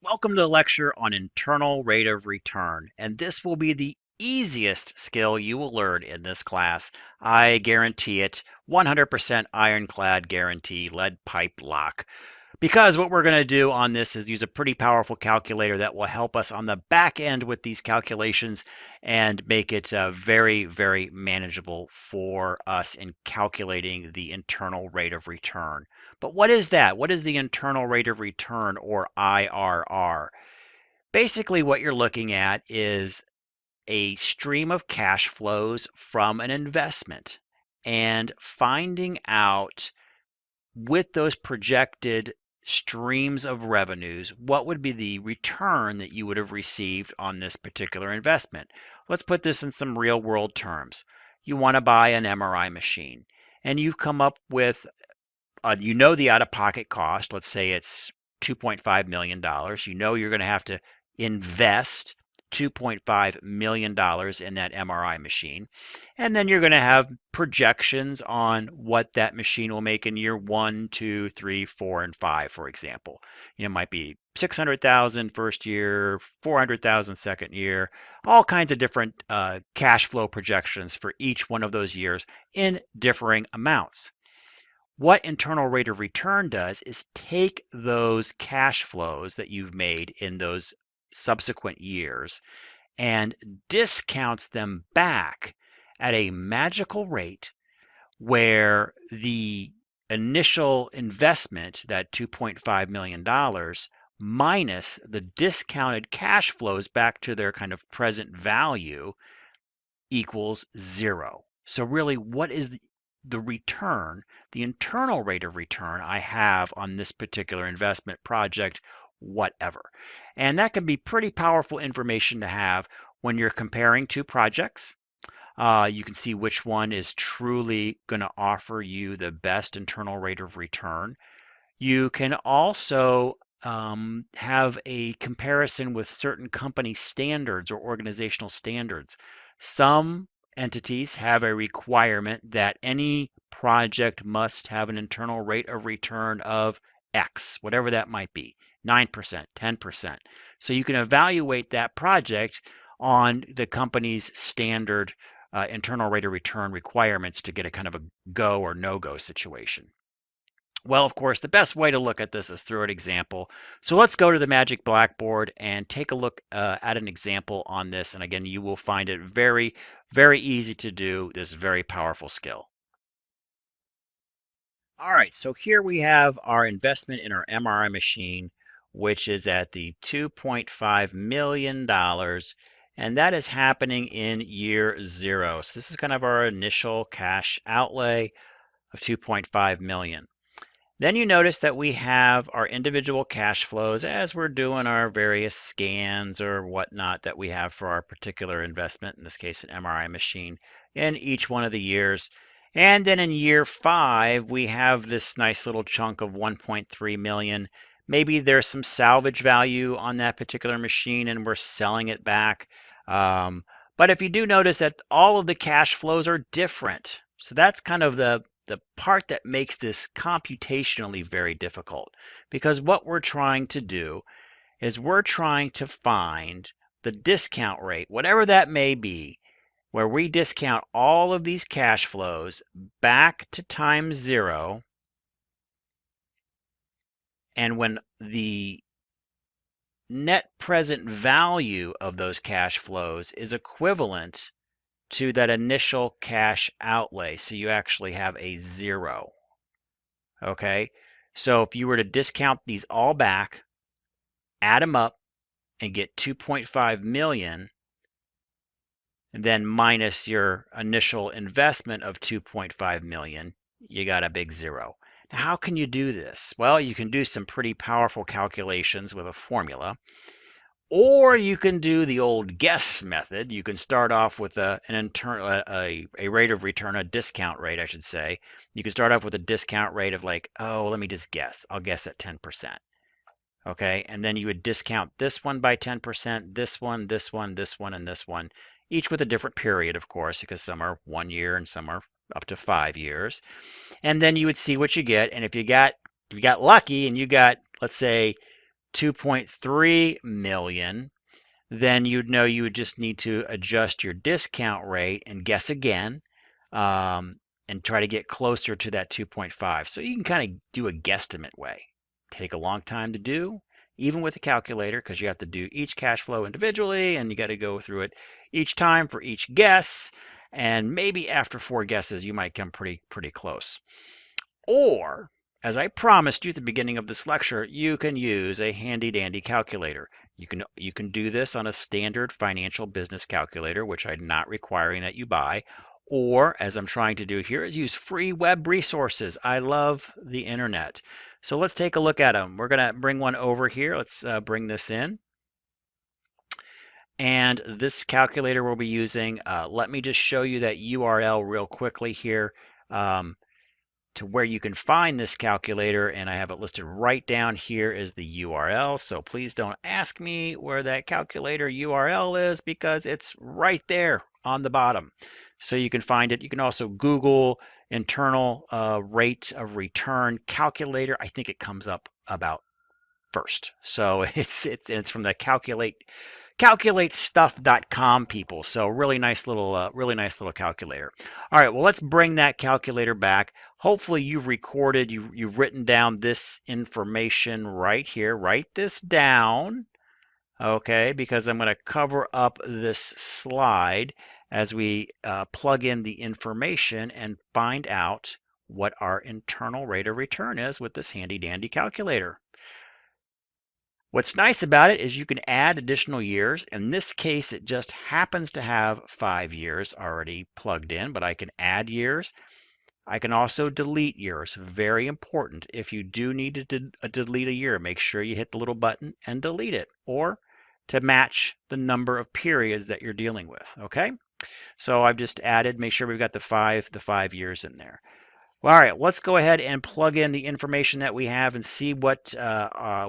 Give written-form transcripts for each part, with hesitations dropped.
Welcome to the lecture on internal rate of return, and this will be the easiest skill you will learn in this class. I guarantee it, 100% ironclad guarantee, lead pipe lock. Because what we're going to do on this is use a pretty powerful calculator that will help us on the back end with these calculations and make it very, very manageable for us in calculating the internal rate of return. But what is that? What is the internal rate of return, or IRR? Basically, what you're looking at is a stream of cash flows from an investment and finding out with those projected streams of revenues, what would be the return that you would have received on this particular investment? Let's put this in some real world terms. You want to buy an MRI machine and you've come up with, you know, the out of pocket cost. Let's say it's $2.5 million. You know you're going to have to invest $2.5 million in that MRI machine. And then you're going to have projections on what that machine will make in year 1, 2, 3, 4, and 5, for example. It might be 600,000 first year, 400,000 second year, all kinds of different cash flow projections for each one of those years in differing amounts. What internal rate of return does is take those cash flows that you've made in those subsequent years and discounts them back at a magical rate where the initial investment, that $2.5 million, minus the discounted cash flows back to their kind of present value equals zero. So really, what is the return, the internal rate of return I have on this particular investment project, whatever. And that can be pretty powerful information to have when you're comparing two projects. You can see which one is truly going to offer you the best internal rate of return. You can also have a comparison with certain company standards or organizational standards. Some entities have a requirement that any project must have an internal rate of return of X, whatever that might be, 9%, 10%. So you can evaluate that project on the company's standard internal rate of return requirements to get a kind of a go or no go situation. Well, of course, the best way to look at this is through an example. So let's go to the Magic Blackboard and take a look at an example on this. And again, you will find it very, very easy to do this very powerful skill. All right, so here we have our investment in our MRI machine, which is at the $2.5 million, and that is happening in year zero. So this is kind of our initial cash outlay of 2.5 million. Then you notice that we have our individual cash flows as we're doing our various scans or whatnot that we have for our particular investment, in this case, an MRI machine, in each one of the years. And then in year 5, we have this nice little chunk of 1.3 million. Maybe there's some salvage value on that particular machine and we're selling it back. But if you do notice that all of the cash flows are different, so that's kind of the part that makes this computationally very difficult, because what we're trying to do is we're trying to find the discount rate, whatever that may be, where we discount all of these cash flows back to time zero, and when the net present value of those cash flows is equivalent to that initial cash outlay. So you actually have a zero. Okay. So if you were to discount these all back, add them up, and get 2.5 million, and then minus your initial investment of 2.5 million, you got a big zero. Now, how can you do this? Well, you can do some pretty powerful calculations with a formula. Or you can do the old guess method. You can start off with a rate of return, a discount rate, I should say. You can start off with a discount rate of like, oh, let me just guess. I'll guess at 10%. Okay, and then you would discount this one by 10%, this one, this one, this one, and this one, each with a different period, of course, because some are 1 year and some are up to 5 years. And then you would see what you get. And if you got lucky and you got, let's say, 2.3 million, then you'd know you would just need to adjust your discount rate and guess again, and try to get closer to that 2.5. So you can kind of do a guesstimate way. Take a long time to do, even with a calculator, because you have to do each cash flow individually and you got to go through it each time for each guess. And maybe after 4 guesses, you might come pretty close. Or, as I promised you at the beginning of this lecture, you can use a handy dandy calculator. You can do this on a standard financial business calculator, which I'm not requiring that you buy. Or, as I'm trying to do here, is use free web resources. I love the internet. So let's take a look at them. We're going to bring one over here. Let's bring this in. And this calculator we'll be using, let me just show you that URL real quickly here. To where you can find this calculator, and I have it listed right down here is the URL. So please don't ask me where that calculator URL is because it's right there on the bottom. So you can find it. You can also Google internal rate of return calculator. I think it comes up about first. So it's from the calculatestuff.com people. So really nice little calculator. All right, well, let's bring that calculator back. Hopefully you've recorded, you've written down this information right here. Write this down, okay, because I'm going to cover up this slide as we plug in the information and find out what our internal rate of return is with this handy dandy calculator. What's nice about it is you can add additional years. In this case, it just happens to have 5 years already plugged in, but I can add years. I can also delete years. Very important. If you do need to delete a year, make sure you hit the little button and delete it, or to match the number of periods that you're dealing with. Okay, so I've just added, make sure we've got the five years in there. All right, let's go ahead and plug in the information that we have and see what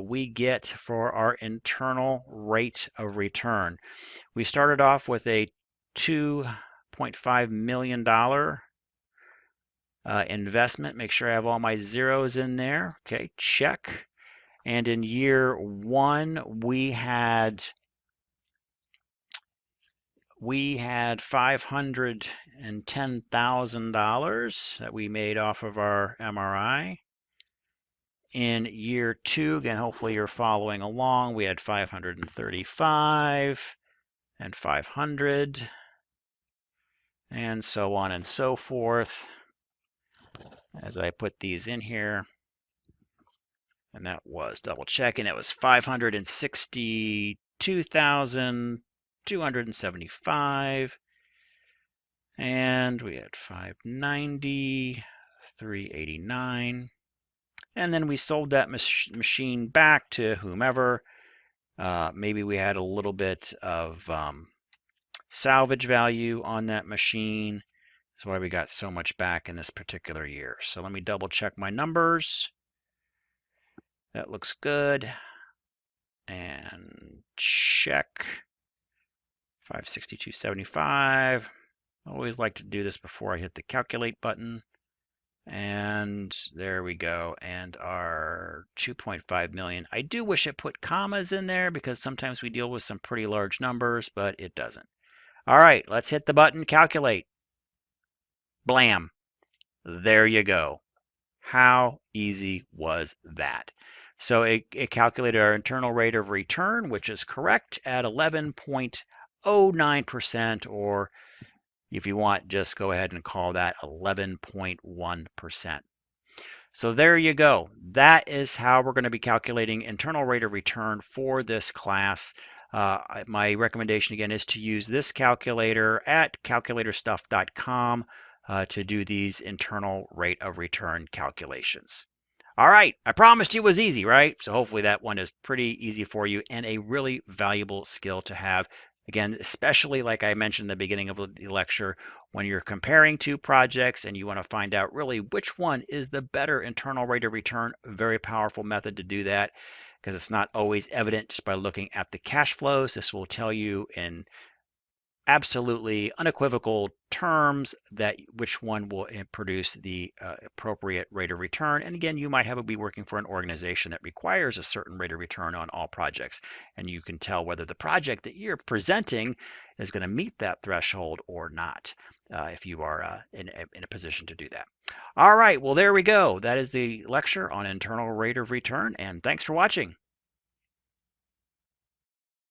we get for our internal rate of return. We started off with a $2.5 million investment. Make sure I have all my zeros in there. Okay, check. And in year one, we had $510,000 that we made off of our MRI. In year two, again, hopefully you're following along, we had 535 and 500 and so on and so forth. As I put these in here, and that was double checking, that was 562,275, and we had 590, 389, and then we sold that machine back to whomever. Maybe we had a little bit of salvage value on that machine. That's why we got so much back in this particular year. So let me double check my numbers. That looks good. And check. 562.75. Always like to do this before I hit the calculate button. And there we go. And our 2.5 million. I do wish it put commas in there because sometimes we deal with some pretty large numbers, but it doesn't. All right, let's hit the button, calculate. Blam. There you go. How easy was that? So it calculated our internal rate of return, which is correct at 11.09%, or if you want, just go ahead and call that 11.1%. So there you go. That is how we're going to be calculating internal rate of return for this class. My recommendation again is to use this calculator at calculatestuff.com to do these internal rate of return calculations. All right, I promised you it was easy, right? So hopefully that one is pretty easy for you and a really valuable skill to have. Again, especially like I mentioned in the beginning of the lecture, when you're comparing two projects and you want to find out really which one is the better internal rate of return, a very powerful method to do that because it's not always evident just by looking at the cash flows. This will tell you in absolutely unequivocal terms that which one will produce the appropriate rate of return. And again, you might be working for an organization that requires a certain rate of return on all projects, and you can tell whether the project that you're presenting is going to meet that threshold or not, if you are in a position to do that. All right, well, there we go. That is the lecture on internal rate of return, and thanks for watching.